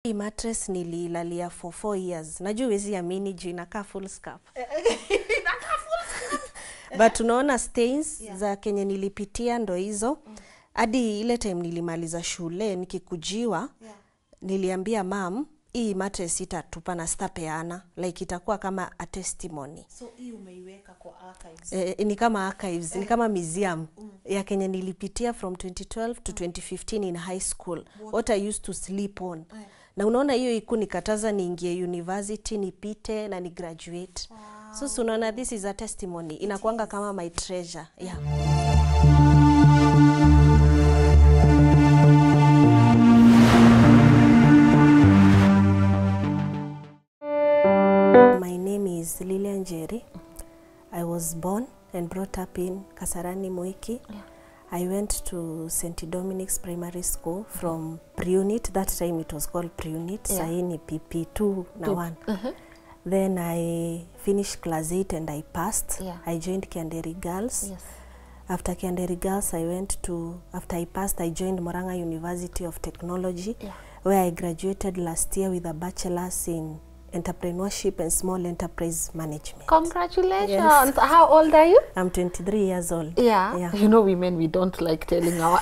Hii mattress nililalia for 4 years. Najua huwezi amini juu inakaa full scarf. Inakaa full scarf. But unaona stains za kenye nilipitia ndo hizo. Hadi ile time nilimaliza shule nikikujiwa, niliambia mom, hii mattress itatupa na sitapeana. Like itakuwa kama a testimony. So hii umeiweka kwa archives. Ni kama archives, ni kama museum ya kenye nilipitia from 2012 to 2015 in high school. What I used to sleep on. Na unaona hiyo ikunikataza niingie university, nipite na ni graduate. Wow. So unaona this is a testimony. Inakuanga kama my treasure. Yeah. My name is Lilian Njeri. I was born and brought up in Kasarani, Moiki. Yeah. I went to St. Dominic's Primary School from pre-unit. That time it was called pre-unit. Yeah. Saini PP2 na 1. Then I finished class 8 and I passed. Yeah. I joined Kianderi Girls. Yes. After Kianderi Girls, after I passed, I joined Moranga University of Technology, where I graduated last year with a bachelor's in entrepreneurship and small enterprise management. Congratulations. Yes. How old are you? I'm 23 years old. Yeah. You know, women, we don't like telling our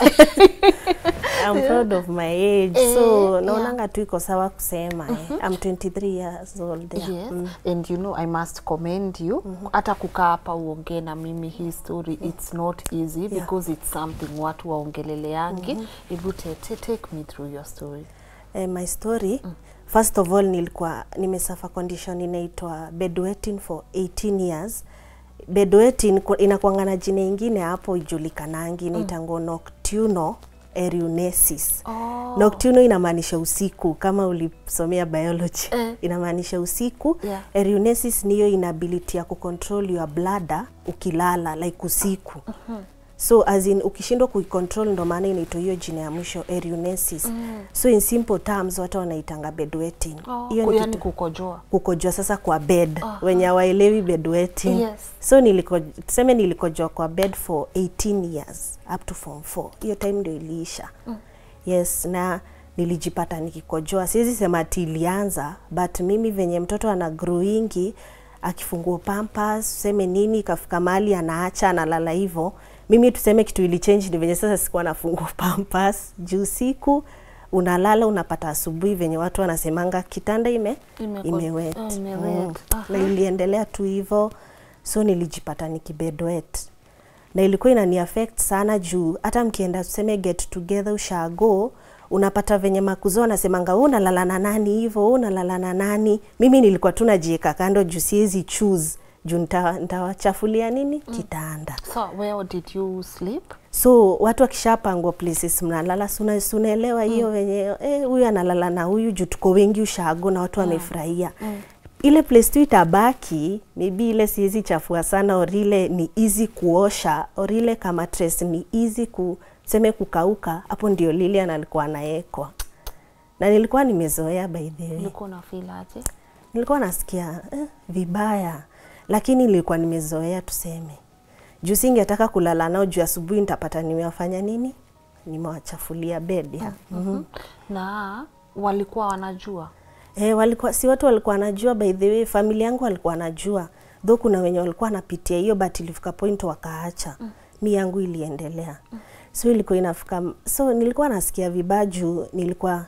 I'm proud of my age. So, naonanga tu iko sawa kusema. I'm 23 years old. Yeah. Yes. And you know, I must commend you. Hata kukaa hapa uongee na mimi hii story, it's not easy because it's something watu waongeleleangi. Hebu take me through your story. My story, first of all, nimesuffer condition inaitwa bedwetting for 18 years. Bedwetting inakuanga na jina ingine hapo ijulikanangi, inaitangwa nocturnal erunesis. Nocturnal inamaanisha usiku, kama ulisomea biology. Inamaanisha usiku. Erunesis ni hiyo inability ya kucontrol your bladder ukilala, like usiku. So as in ukishindwa kuicontrol ndo maana inaitwa hiyo jina ya mwisho erunesis. So in simple terms watu wanaitanga bedwetting. Hiyo ni kukojoa. Kukojoa sasa kwa bed. Wenye hawaelewi bedwetting. So nilikojoa kwa bed for 18 years up to form 4. Hiyo time ndio iliisha. Yes, na nilijipata nikikojoa. Siwezi sema ati ilianza, but mimi venye mtoto ana growingi akifungua pampers, tuseme nini kafika mahali anaacha analala hivyo. Mimi tuseme kitu ili change ni venye sasa sikuwa nafungua pampers. Juu siku unalala unapata asubuhi venye watu wanasemanga kitanda imewet. Na iliendelea tu hivyo. So nilijipata nikibedwet. Na ilikuwa inani affect sana juu hata mkienda tuseme get together ushago, unapata venye makuzo wanasemanga unalala na nani hivyo, unalala na nani. Mimi nilikuwa tu najieka kando juu siwezi choose. Juu nitawachafulia nini? Kitanda. So where did you sleep? So watu wakishapangwa places mnalala, unaelewa hiyo wenye huyu analala na huyu juu tuko wengi ushago na watu wamefurahia. Ile place tu itabaki, maybe ile siwezi chafua sana, or ile ni easy kuosha, or ile kama mattress ni easy kuseme kukauka, hapo ndio Lilian alikuwa anaekwa. Na nilikuwa nimezoea by the way. Ulikuwa na feel aje? Nilikuwa nasikia vibaya. Lakini nilikuwa nimezoea tuseme. Juu singetaka kulala nao juu asubuhi nitapata nimewafanya nini? Nimewachafulia bed ya. Na walikuwa wanajua? Si watu walikuwa wanajua, by the way familia yangu walikuwa wanajua. Though kuna wenye walikuwa wanapitia hiyo but ilifika point wakaacha. Mimi yangu iliendelea. So ilikuwa inafika, so nilikuwa nasikia vibaya juu nilikuwa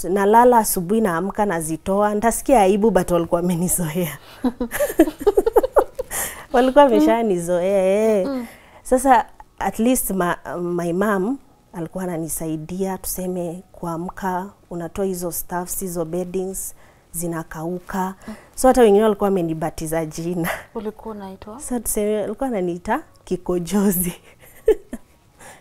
nalala asubuhi naamka nazitoa, nitasikia aibu but walikuwa wamenizoea. Walikuwa wameshanizoea. Sasa at least my mom alikuwa ananisaidia tuseme kuamka, unatoa hizo stuffs, hizo beddings zinakauka. So hata wengine walikuwa wamenibatiza jina. Ulikuwa unaitwa? So tuseme walikuwa wananiita Kikojozi.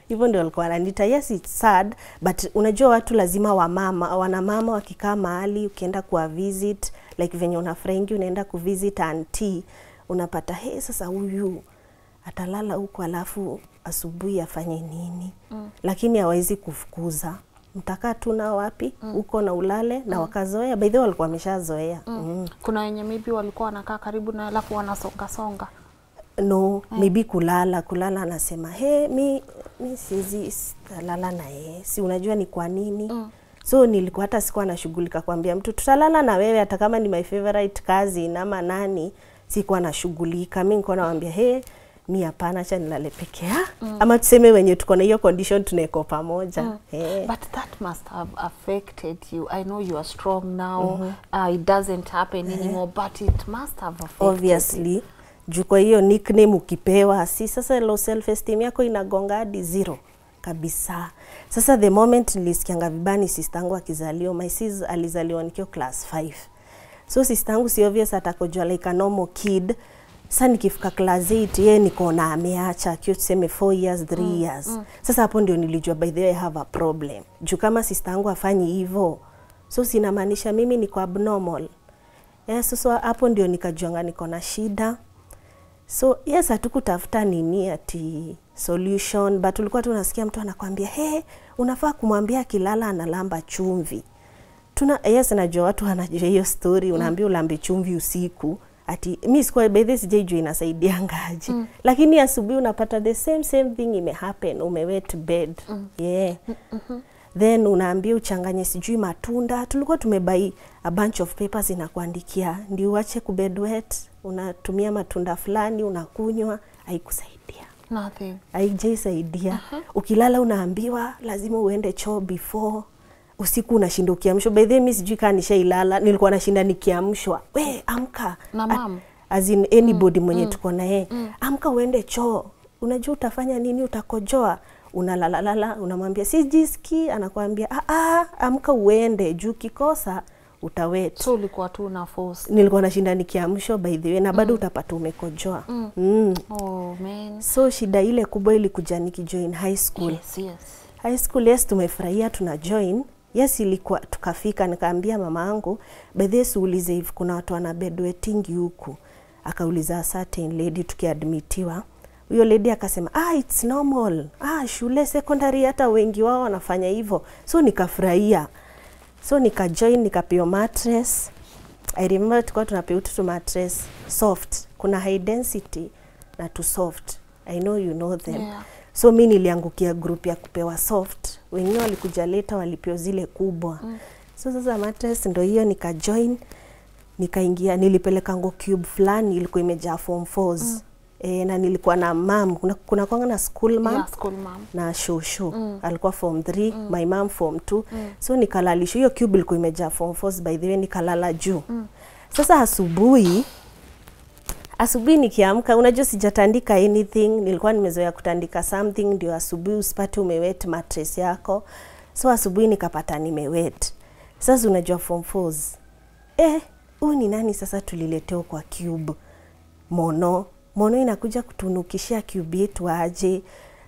Hivyo ndio walikuwa wananiita. Yes, it's sad, but unajua watu lazima wanamama wakikaa mahali ukienda kuwa visit, like venye unafrengi unaenda kuvisit auntie, unapata sasa huyu atalala huko alafu asubuhi afanye nini? Lakini hawezi kufukuza. Mtakaa tu na wapi? Huko na ulale na wakazoea. By the way walikuwa wameshazoea. Kuna wenye maybe walikuwa wanakaa karibu na alafu wanasonga. No, maybe kulala anasema, mi siwezi lala na yeye. Si unajua ni kwa nini? So nilikuwa hata sikuwa nashughulika kuambia mtu tutalala na wewe hata kama ni my favorite cousin ama nani, sikuwa nashughulika. Mimi nilikuwa nawaambia mi hapana, acha nilale peke yangu. Ama tuseme wenye tuko na hiyo condition tuneko pamoja. But that must have affected you. I know you are strong now. It doesn't happen anymore, but it must have affected obviously. Juu kwa hiyo nickname ukipewa, si sasa low self esteem yako inagonga hadi zero kabisa. Sasa the moment nilisikianga vibani sistangu akizaliwa, my sis alizaliwa nikiwa class 5. So sistangu si obvious atakojua like a normal kid. Sasa nikifika class 8 yeye niko na ameacha akiwa tuseme 4 years 3 years. Sasa hapo ndio nilijua by the way I have a problem. Juu kama sistangu afanyi hivyo, so sinamaanisha mimi niko abnormal. So hapo ndio nikajuanga niko na shida. So yes, hatukutafuta nini ati solution, but tulikuwa tunasikia mtu anakuambia unafaa kumwambia kilala analamba chumvi. Yes, najua watu wanajua hiyo story, unaambia ulambe chumvi usiku. Ati mimi sikuwa by this sijui inasaidia ngaji. Lakini asubuhi unapata the same thing imehappen, umewet bed. Then unaambia uchanganye sijui matunda. Tulikuwa tumebai a bunch of papers inakuandikia ndio uache kubed wet, unatumia matunda fulani unakunywa, haikusaidia. Nothing. Haijasaidia. Ukilala unaambiwa lazima uende choo before. Usiku unashinda ukiamshwa. By the way mimi sijui kama nishailala, nilikuwa nashinda nikiamshwa. We amka. Na mom. As in anybody mwenye tuko na yeye. Amka uende choo. Unajua utafanya nini, utakojoa. Unalalalala, unamwambia sijiski, anakuambia amka uende, juu kikosa utawet. So ulikuwa tu una force. Nilikuwa nashinda nikiamshwa by the way na bado utapata umekojoa. Oh man. So shida ile kubwa ilikuja nikijoin high school. Yes. High school yes tumefurahia tuna join. Yes ilikuwa tukafika nikaambia mama yangu by the way uulize if kuna watu wana bedwetting huku. Akauliza certain lady tukiadmitiwa. Huyo lady akasema it's normal. Shule secondary hata wengi wao wanafanya hivyo. So nikafurahia. So nikajoin nikapewa mattress. I remember tulikuwa tunapewa tu mattress soft. Kuna high density na tu soft. I know you know them. So mimi niliangukia group ya kupewa soft. Wengine walikuja later walipewa zile kubwa. So sasa mattress ndio hiyo nikajoin. Nikaingia nilipeleka ngo cube fulani ilikuwa imejaa form 4s. Na nilikuwa na mom, kuna kwanga na school mom, school mom na shosho. Alikuwa form 3, my mom form 2. So nikalalisha hiyo cube ilikuwa imejaa form 4s by the way nikalala juu. Sasa asubuhi nikiamka, unajua sijatandika anything, nilikuwa nimezoea kutandika something ndio asubuhi usipate umewet mattress yako. So asubuhi nikapata nimewet. Sasa unajua form 4s. Huyu ni nani sasa tuliletewa kwa cube? Mono inakuja kutunukishia cube yetu aje.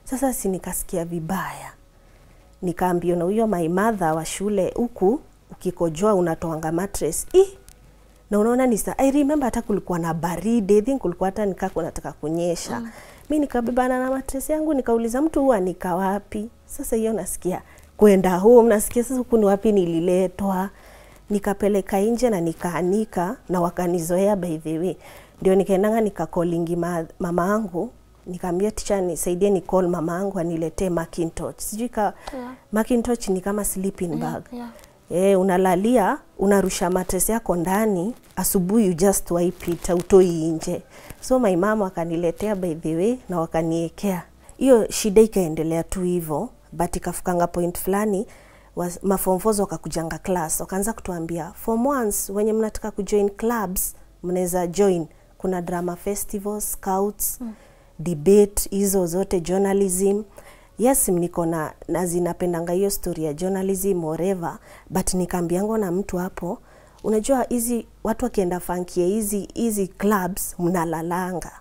Sasa si nikasikia vibaya. Nikaambiwa na huyo my mother wa shule huku ukikojoa unatoanga mattress. Na unaona I remember hata kulikuwa na baridi, I think kulikuwa hata nikako nataka kunyesha. Mimi nikabebana na mattress yangu nikauliza mtu huwa nika wapi? Sasa hiyo nasikia kwenda home, nasikia sasa huku ni wapi nililetwa. Nikapeleka nje na nikaanika na wakanizoea by the way. Ndio nikaendanga nikacallingi mama yangu, nikamwambia teacher nisaidie ni call mama yangu aniletee Macintosh. Sijui Macintosh ni kama sleeping bag. Unalalia, unarusha mattress yako ndani, asubuhi you just wipe it, utoi nje. So my mama akaniletea by the way na wakaniekea. Hiyo shida ikaendelea tu hivyo, but ikafukanga point fulani form 4s wakakujanga class, wakaanza kutuambia form 1s wenye mnataka kujoin clubs mnaweza join. Kuna drama festivals, scouts, debate, hizo zote, journalism. Yes, niko na zinapendanga hiyo story ya journalism whatever, but nikaambiango na mtu hapo, unajua hizi watu wakienda funkie hizi clubs mnalalanga.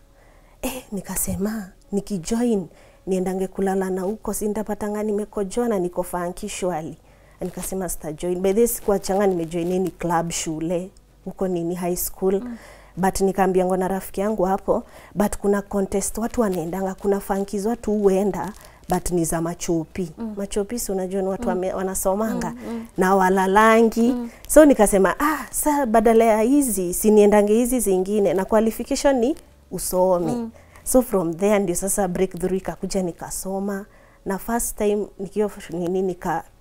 Nikasema nikijoin niendange kulala na huko sindapatanga nimekojoa na niko funky shwali. Nikasema sita join. By this kwa changa nimejoin ni club shule huko nini high school. But nikaambiango na rafiki yangu hapo, but kuna contest watu wanaendanga, kuna funkies watu huenda but ni za machopi. Machopi si unajua ni watu wanasomanga na walalangi. So nikasema sasa badala ya hizi si niendange hizi zingine na qualification ni usome. So from there ndio sasa breakthrough ikakuja nikasoma na first time nikiwa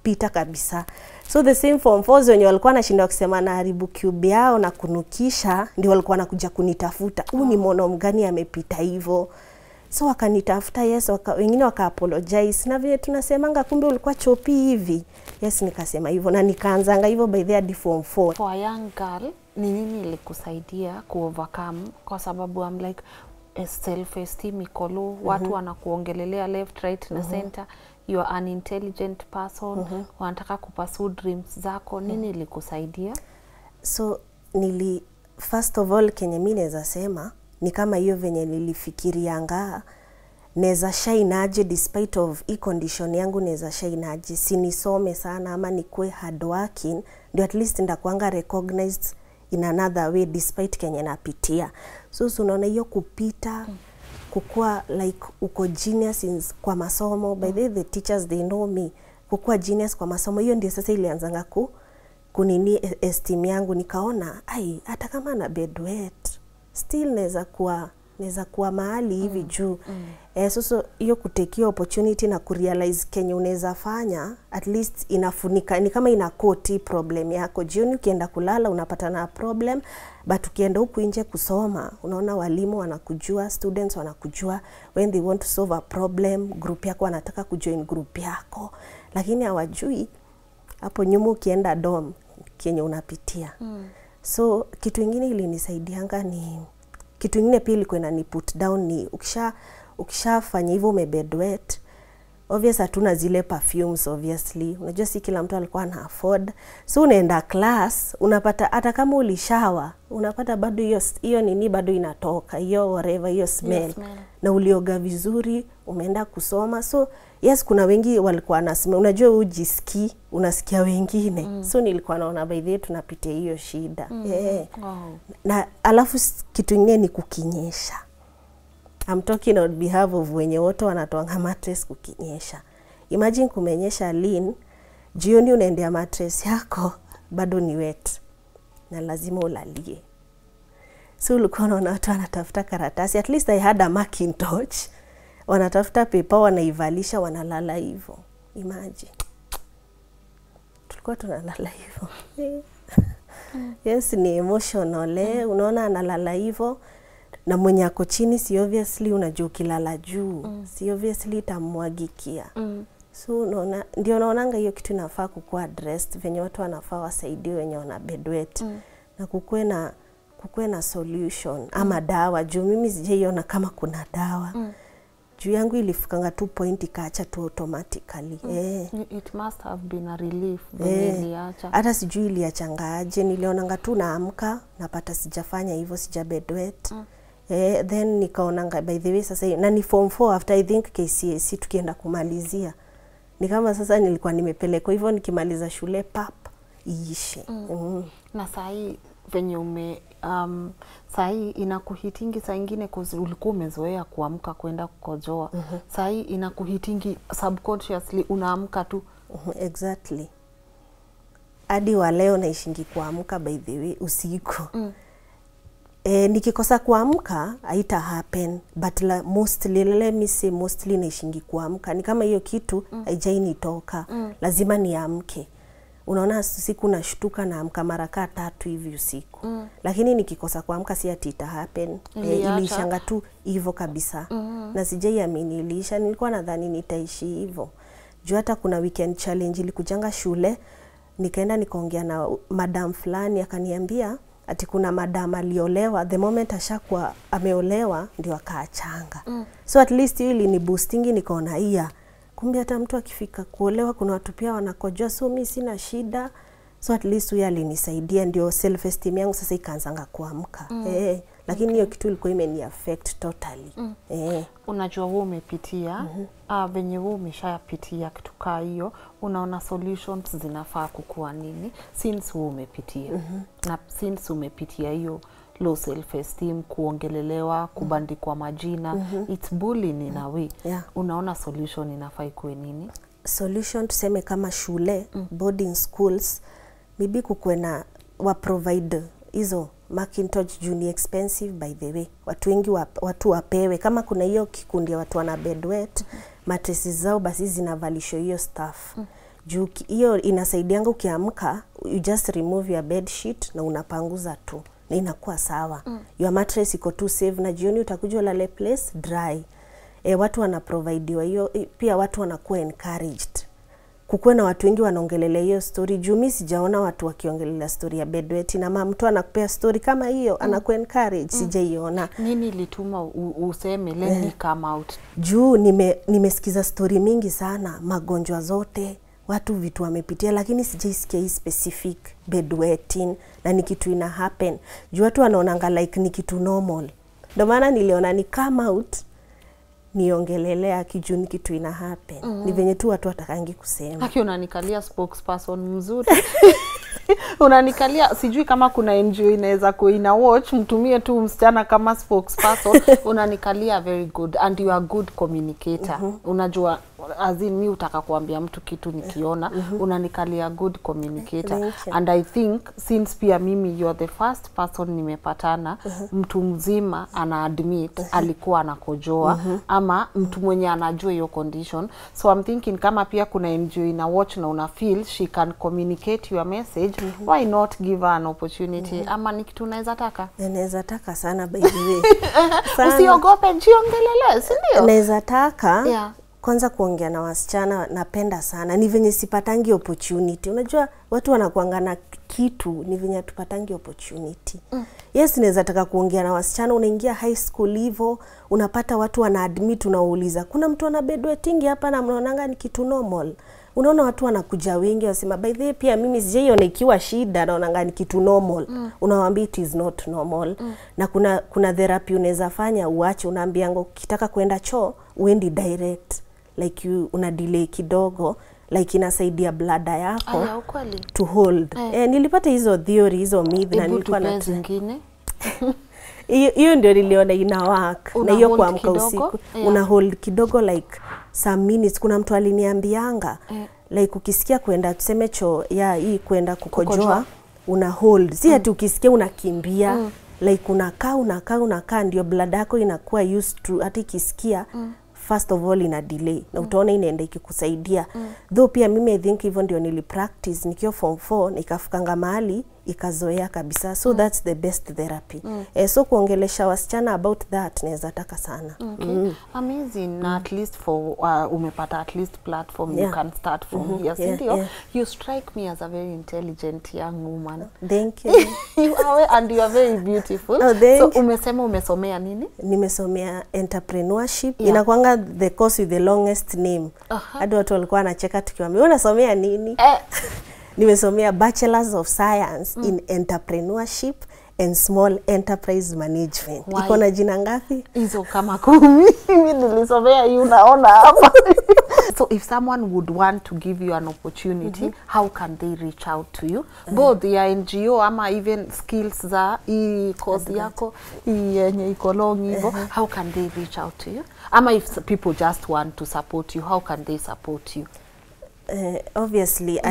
kupita kabisa. So the same form 4 wenye walikuwa nashinda kusema na haribu cube yao na kunukisha, ndio walikuwa nakuja kunitafuta. Huyu ni mwana mgani amepita hivyo. So wakanitafuta, yes, wengine waka apologize. Na vile tunasemanga kumbe ulikuwa chopi hivi. Yes, nikasema hivyo na nikaanzanga hivyo by the end form 4. For a young girl, ni nini ilikusaidia ku-overcome? Kwa sababu I'm like self-esteem iko low, watu wanakuongelelea left, right na center. You are an intelligent person, wanataka kupursue dreams zako. Nini ilikusaidia? So first of all kenye mimi naweza sema ni kama hiyo venye nilifikirianga neza shine aje despite of hii condition yangu, neza shine aje sinisome sana ama nikuwe hard working, ndio at least ndakuanga recognized in another way despite kenye napitia. So unaona hiyo kupita kukua like uko genius kwa masomo. By the teachers they know me, kukua genius kwa masomo, hiyo ndio sasa ilianzanga kunini esteem yangu. Nikaona hata kama na bedwet still naweza kuwa mahali hivi juu. So hiyo kutekea opportunity na kurealize kenye unaweza fanya, at least inafunika, ni kama inakoti problem yako. Jioni ukienda kulala unapata na problem, but ukienda huku nje kusoma unaona walimu wanakujua, students wanakujua, when they want to solve a problem group yako wanataka kujoin group yako, lakini hawajui hapo nyuma ukienda dorm kenye unapitia. So kitu kingine ilinisaidianga ni kitu kingine pia ilikuwa inani put down ni ukishafanya hivyo umebedwet, obvious hatuna zile perfumes obviously. Unajua si kila mtu alikuwa na afford. So unaenda class unapata hata kama ulishawa unapata bado hiyo nini bado inatoka, hiyo whatever, hiyo smell. Na ulioga vizuri, umeenda kusoma. So yes, kuna wengi walikuwa nasema unajua ujisikii, unasikia wengine. So nilikuwa naona by the way tunapitia hiyo shida. Na alafu kitu kingine ni kukinyesha. I'm talking on behalf of wenye wote wanatoanga mattress kukinyesha. Imagine kumenyesha Lynn, jioni unaendea mattress yako bado ni wet na lazima ulalie. So ulikuwa unaona watu wanatafuta karatasi, at least I had a Macintosh, wanatafuta paper wanaivalisha wanalala hivyo. Imagine tulikuwa tunalala hivyo. Yes, ni emotional. Unaona analala hivyo na mwenye ako chini, si obviously unajua ukilala juu si obviously itamwagikia. So unaona, ndio naonanga hiyo kitu inafaa kukua addressed, venye watu wanafaa wasaidie wenye wana bedwet na kukue na solution ama dawa. Juu mimi sijaiona kama kuna dawa. Juu yangu ilifikanga 2 point ikaacha tu automatically. It must have been a relief when iliacha. Hata sijui iliachangaje, nilionanga tu naamka napata sijafanya hivyo, sijabedwet. Then nikaonanga by the way sasa na ni form 4 after I think KCSE tukienda kumalizia. Ni kama sasa nilikuwa nimepelekwa hivyo nikimaliza shule pap iishe. Na sahi venye sahi inakuhitingi saa nyingine ulikuwa umezoea kuamka kwenda kukojoa. Sahi inakuhitingi subconsciously unaamka tu. Exactly. Hadi wa leo naishingi kuamka by the way usiku. Nikikosa kuamka haita happen, but mostly let me say mostly naishingi kuamka. Ni kama hiyo kitu haijainitoka, lazima niamke. Unaona siku nashtuka naamka mara 3 hivi usiku. Lakini nikikosa kuamka si ati ita happen. Ilishanga tu hivyo kabisa. Na sijaiamini ilisha, nilikuwa nadhani nitaishi hivyo. Juu hata kuna weekend challenge ilikujanga shule, nikaenda nikaongea na madam fulani akaniambia ati kuna madam aliolewa, the moment ashakuwa ameolewa ndio akaachanga. So at least ili ni boostingi, nikaona kumbe hata mtu akifika kuolewa kuna watu pia wanakojoa, so mimi sina shida. So at least huyo alinisaidia, ndio self esteem yangu sasa ikaanzanga kuamka. Lakini hiyo kitu ilikuwa imeni affect totally. Unajua wewe umepitia, venye wewe umeshapitia kitu kaa hiyo, unaona solutions zinafaa kukua nini since wewe umepitia. Na since umepitia hiyo low self esteem, kuongelelewa, kubandikwa majina, it's bullying in a way. Unaona solution inafaa ikuwe nini? Solution tuseme kama shule, boarding schools, maybe kukuwe na wa provide hizo Macintosh junior expensive by the way. Watu wengi watu wapewe, kama kuna hiyo kikundi ya watu wana bedwet, mattresses zao basi zinavalishwa hiyo stuff. Juu hiyo inasaidianga ukiamka, you just remove your bed sheet na unapanguza tu. Na inakuwa sawa. Your mattress iko tu safe na jioni utakuja ulale place dry. Watu wanaprovidiwa hiyo, pia watu wanakuwa encouraged. Kukuwe na watu wengi wanaongelelea hiyo story. Juu mimi sijaona watu wakiongelelea story ya bedwetting na mama mtu anakupea story kama hiyo, anakuwa encourage, sijaiona. Nini ilituma useme let me come out? Juu nimesikiza story mingi sana, magonjwa zote, watu vitu wamepitia, lakini sijaisikia hii specific bedwetting na ni kitu ina happen. Juu watu wanaonanga like ni kitu normal. Ndio maana niliona ni come out niongelelea kijuu ni kitu ina happen. Ni venye tu watu watakangi kusema. Haki unanikalia spokesperson mzuri. Unanikalia, sijui kama kuna NGO inaweza kuina watch, mtumie tu msichana kama spokesperson. Unanikalia very good and you are good communicator. Unajua azimi utaka kuambia mtu kitu nikiona, unanikalia good communicator. And I think since pia mimi you're the first person nimepatana mtu mzima ana admit alikuwa anakojoa ama mtu mwenye anajua hiyo condition. So I'm thinking kama pia kuna NGO ina watch na una feel she can communicate your message, why not give her an opportunity? Ama ni kitu unaweza taka? Naweza taka sana by the way. Usiogope, jiongelele, si ndio? Naweza taka. Kwanza kuongea na wasichana napenda sana. Ni venye sipatangi opportunity. Unajua watu wanakuanga na kitu, ni venye tupatangi opportunity. Yes, naweza taka kuongea na wasichana, unaingia high school hivyo, unapata watu wana admit, unauliza, kuna mtu ana bedwetting hapa na mnaonanga ni kitu normal. Unaona watu wanakuja wengi wasema by the way pia mimi sijaiona ikiwa shida, naonanga ni kitu normal. Unawaambia it is not normal. Na kuna therapy unaweza fanya uache, unaambianga ukitaka kwenda choo uendi direct. Like una delay kidogo, like inasaidia bladder yako to hold. Nilipata hizo theory, hizo myth na nilikuwa na zingine. Hiyo ndio niliona ina work. Na hiyo kuamka usiku una hold kidogo like some minutes. Kuna mtu aliniambianga like ukisikia kwenda tuseme choo ya hii kwenda kukojoa una hold. Si ati ukisikia unakimbia. Like unakaa ndio bladder yako inakuwa used to, hata ikisikia first of all ina delay na utaona inaenda ikikusaidia. Though pia mimi I think hivyo ndio nilipractice nikiwa form 4 nikafikanga mahali ikazoea kabisa. So that's the best therapy. So kuongelesha wasichana about that naweza taka sana. Amazing. Na at least for umepata at least platform you can start from here. You strike me as a very intelligent young woman. Thank you. You are, and you are very beautiful. So umesema umesomea nini? Nimesomea entrepreneurship. Inakuanga the course with the longest name. Hadi watu walikuwa wanacheka tukiwaambia unasomea nini? Nimesomea Bachelors of Science in Entrepreneurship and Small Enterprise Management. Iko na jina ngapi? Hizo kama 10. Mimi nilisomea hii unaona hapa. So if someone would want to give you an opportunity, how can they reach out to you? Both ya NGO ama even skills za hii course yako, hii yenye iko long hivyo, how can they reach out to you? Ama if people just want to support you, how can they support you? Obviously I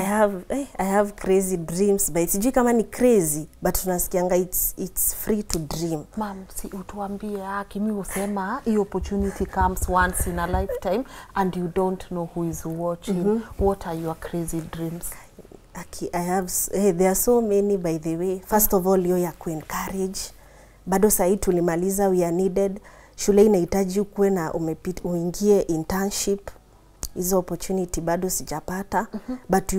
have crazy dreams, but sijui kama ni crazy, but tunasikianga it's free to dream. Mom, si utuambie kimi usema hii opportunity comes once in a lifetime and you don't know who is watching. What are your crazy dreams? There are so many by the way. First of all, ya ku-encourage. Bado sahi tulimaliza, we are needed. Shule inahitaji ukuwe na uingie internship. Hizo opportunity bado sijapata. But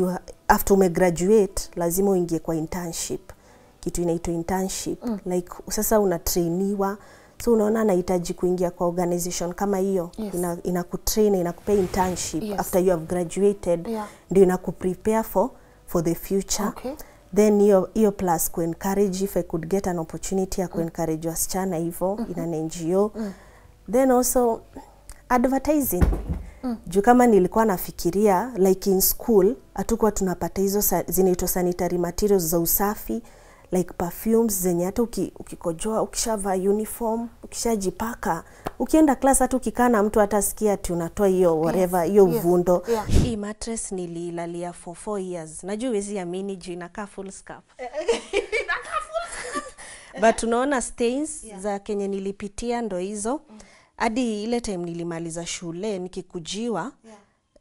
after umegraduate lazima uingie kwa internship. Kitu inaitwa internship. Like sasa unatrainiwa. So unaona nahitaji kuingia kwa organization kama hiyo. Inakutrain, inakupea internship after you have graduated. Ndio inakuprepare for the future. Then hiyo plus ku-encourage, if I could get an opportunity ya ku-encourage wasichana hivyo in an NGO. Then also advertising. Juu kama nilikuwa nafikiria like in school hatukuwa tunapata hizo zinaitwa sanitary materials za usafi, like perfumes zenye hata ukikojoa, ukishavaa uniform, ukishajipaka, ukienda class hata ukikaa na mtu atasikia ati unatoa hiyo whatever hiyo vundo. Hii mattress nililalia for 4 years. Najua wezi amini juu inakaa full scarf. Inakaa full scarf. But unaona stains za kenye nilipitia ndo hizo. Hadi ile time nilimaliza shule nikikujiwa,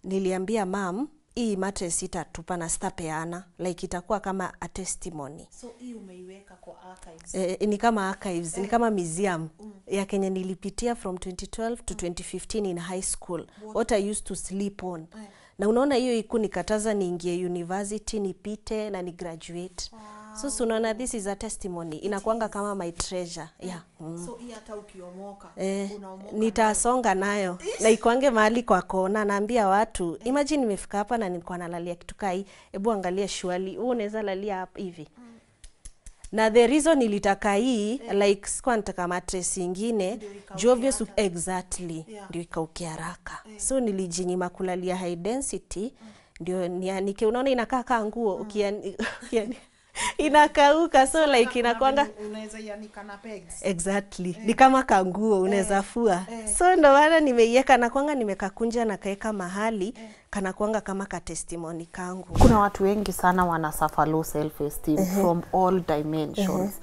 niliambia mom hii mattress sitatupa na sitapeana, like itakuwa kama a testimony. So hii umeiweka kwa archives? Ni kama archives, ni kama museum ya Kenya nilipitia from 2012 to 2015 in high school. What I used to sleep on. Na unaona hiyo ikunikataza niingie university, nipite na ni graduate. Wow. So unaona this is a testimony. Inakuanga kama my treasure. Yeah. So hii hata ukiomoka, unaomoka. Nitasonga nayo. Na ikuange mahali kwa kona, naambia watu, imagine nimefika hapa na nilikuwa nalalia kitu kai, hebu angalia shwali, unaweza lalia hapa hivi. Na the reason nilitaka hii, like sikuwa nataka mattress ingine, obvious exactly, ndio ikauke haraka. So nilijinyima kulalia high density, ndio nianike, unaona inakaa kama nguo, inakauka, so like inakuanga unaweza yanika na pegs. Exactly. Ni kama kanguo unaweza fua. So ndo maana nimeiweka na kwanga nimekakunja na kaeka mahali kana kwanga kama ka testimony kangu. Kuna watu wengi sana wana suffer low self esteem from all dimensions.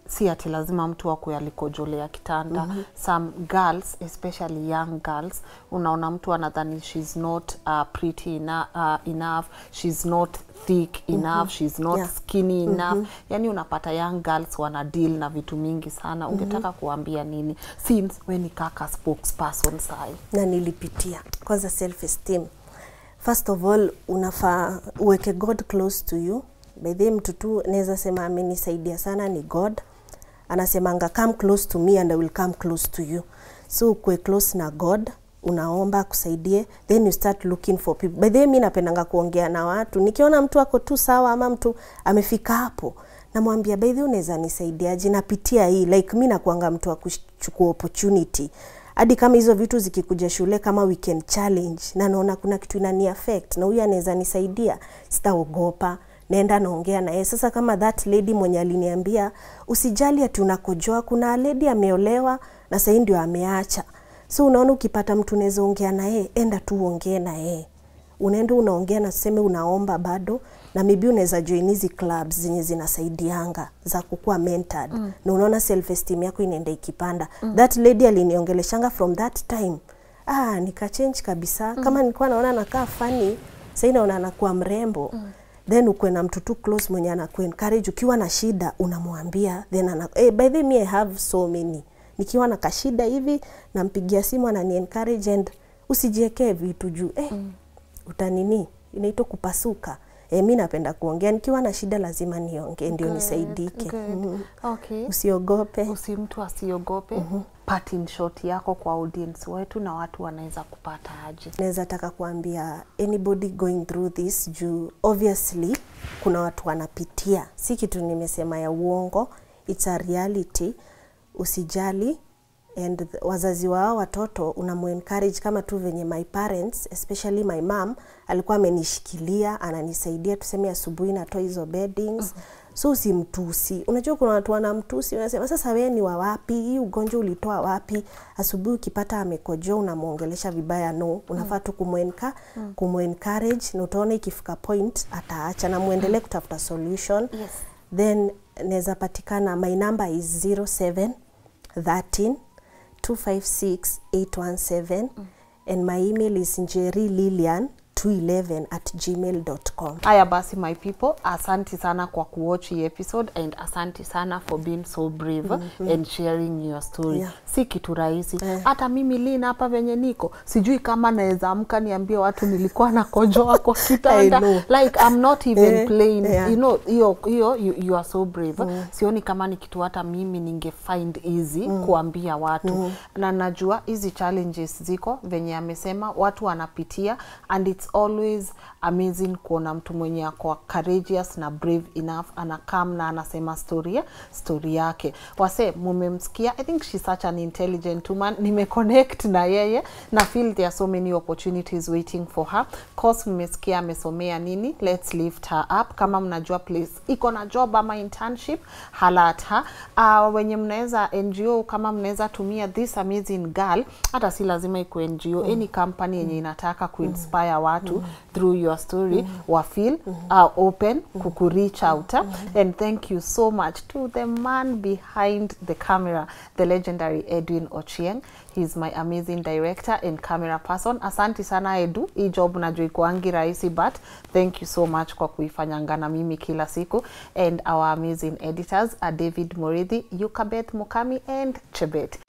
Si ati lazima mtu akue alikojolea kitanda. Some girls, especially young girls, unaona mtu anadhani she's not pretty enough, she's not thick enough, she's not skinny enough. Yani unapata young girls wana deal na vitu mingi sana. Ungetaka kuambia nini since when ni kaka spokesperson sai? Na nilipitia kwanza self esteem. First of all, unafaa uweke God close to you. By the mtu tu naweza sema amenisaidia sana ni God. Anasemanga come close to me and I will come close to you. So ukwe close na God, unaomba kusaidie, then you start looking for people. By the way, mimi napendanga kuongea na watu. Nikiona mtu ako tu sawa ama mtu amefika hapo, namwambia by the way unaweza nisaidiaje, napitia hii, like mimi nakuanga mtu wa kuchukua opportunity. Hadi kama hizo vitu zikikuja shule kama weekend challenge na naona kuna kitu inani affect na huyu anaweza nisaidia, sitaogopa, naenda naongea na yeye. Sasa kama that lady mwenye aliniambia usijali ati unakojoa, kuna lady ameolewa na sasa ndio ameacha. So unaona ukipata mtu unaweza ongea na yeye, enda tu ongea na yeye. Unaenda unaongea na sema unaomba bado, na maybe unaweza join hizi clubs zenye zinasaidianga za kukua mentored. Na unaona self esteem yako inaenda ikipanda. That lady aliniongeleshanga from that time. Nika change kabisa. Kama nilikuwa naona nakaa funny, sasa naona anakuwa mrembo. Then ukwe na mtu tu close mwenye anaku encourage. Ukiwa na shida unamwambia, then by the way I have so many. Nikiwa na kashida hivi nampigia simu anani encourage, and usijiwekee vitu juu utanini inaitwa kupasuka. Mimi napenda kuongea, nikiwa na shida lazima niongee ndio nisaidike. Okay. Usiogope. Mtu asiogope. Parting shot yako kwa audience wetu na watu wanaweza kupata aje? Naweza taka kuambia anybody going through this, juu obviously kuna watu wanapitia. Si kitu nimesema ya uongo, it's a reality. Usijali, and wazazi wao watoto unamu-encourage kama tu venye my parents, especially my mom, alikuwa amenishikilia, ananisaidia, tuseme asubuhi natoa hizo beddings. So usimtusi. Unajua kuna watu wanamtusi, wanasema sasa wewe ni wa wapi? Hii ugonjwa ulitoa wapi? Asubuhi ukipata amekojoa unamuongelesha vibaya, no. Unafaa tu kumu-encourage, na utaona ikifika point ataacha na muendelee kutafuta solution. Then naweza patikana, my number is 07 13 256 817 and my email is njerililian211@gmail.com. Aya basi my people, asanti sana kwa kuwatch hii episode, and asanti sana for being so brave and sharing your story. Si kitu rahisi. Hata mimi Lina hapa venye niko, sijui kama naweza amka niambie watu nilikuwa na kojoa kwa kitanda. Like I'm not even playing. You know, you are so brave. Sioni kama ni kitu hata mimi ninge find easy kuambia watu. Na najua hizi challenges ziko venye amesema watu wanapitia, and it's always amazing kuona mtu mwenye ako courageous na brave enough anakam na anasema story yake. Wase mumemsikia, I think she's such an intelligent woman. Nimeconnect na yeye na feel there are so many opportunities waiting for her. Course mmesikia amesomea nini, let's lift her up. Kama mnajua place iko na job ama internship, halata. Wenye mnaweza NGO, kama mnaweza tumia this amazing girl, hata si lazima iko NGO, any company yenye inataka kuinspire watu watu through your story wa feel open kuku reach out. And thank you so much to the man behind the camera, the legendary Edwin Ochieng. He's my amazing director and camera person. Asante sana Edu, hii job najua ikuangi rahisi, but thank you so much kwa kuifanyanga na mimi kila siku. And our amazing editors are David Morithi, Yukabeth Mukami and Chebet.